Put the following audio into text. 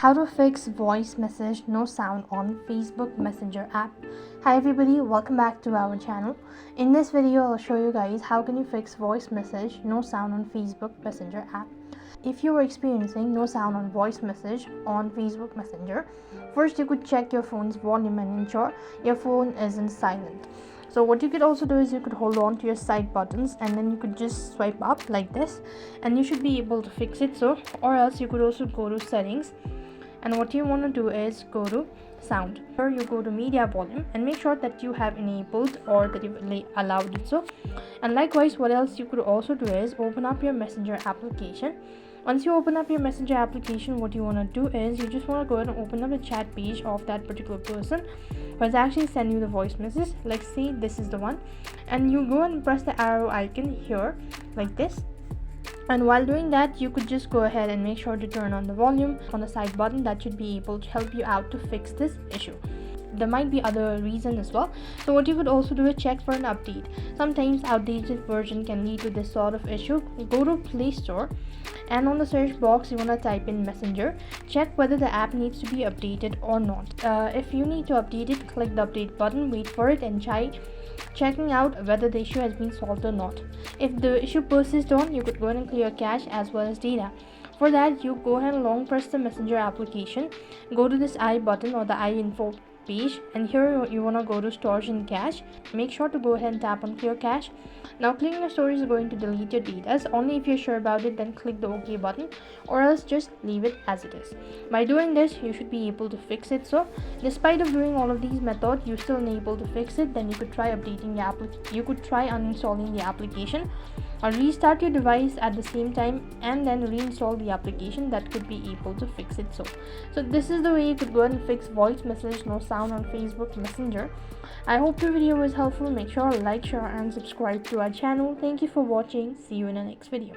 How to fix voice message no sound on Facebook Messenger app. Hi everybody, welcome back to our channel. In this video I'll show you guys how can you fix voice message no sound on Facebook Messenger app. If you are experiencing no sound on voice message on Facebook Messenger, first you could check your phone's volume and ensure your phone isn't silent. So what you could also do is you could hold on to your side buttons and then you could just swipe up like this and you should be able to fix it. So or else you could also go to settings, and what you want to do is go to sound, or you go to media volume and make sure that you have enabled or that you've allowed it so. And likewise, what else you could also do is open up your Messenger application. Once you open up your Messenger application, what you want to do is you just want to go ahead and open up the chat page of that particular person who has actually sent you the voice message. Like say this is the one, and you go and press the arrow icon here like this. And while doing that, you could just go ahead and make sure to turn on the volume on the side button. That should be able to help you out to fix this issue. There might be other reasons as well. So what you could also do is check for an update. Sometimes outdated version can lead to this sort of issue. Go to Play Store and on the search box you want to type in Messenger. Check whether the app needs to be updated or not. If you need to update it, click the update button, wait for it and try checking out whether the issue has been solved or not. If the issue persists on, you could go ahead and clear cache as well as data. For that, you go ahead and long press the Messenger application, go to this I button or the I info page, and here you want to go to storage and cache. Make sure to go ahead and tap on clear cache. Now clearing your storage is going to delete your data. Only if you're sure about it, then click the OK button, or else just leave it as it is. By doing this, you should be able to fix it. So despite of doing all of these methods, you're still unable to fix it, then you could try updating the application. You could try uninstalling the application or restart your device at the same time and then reinstall the application. That could be able to fix it. So this is the way you could go ahead and fix voice message no sound on Facebook Messenger. I hope the video was helpful. Make sure to like, share and subscribe to our channel. Thank you for watching. See you in the next video.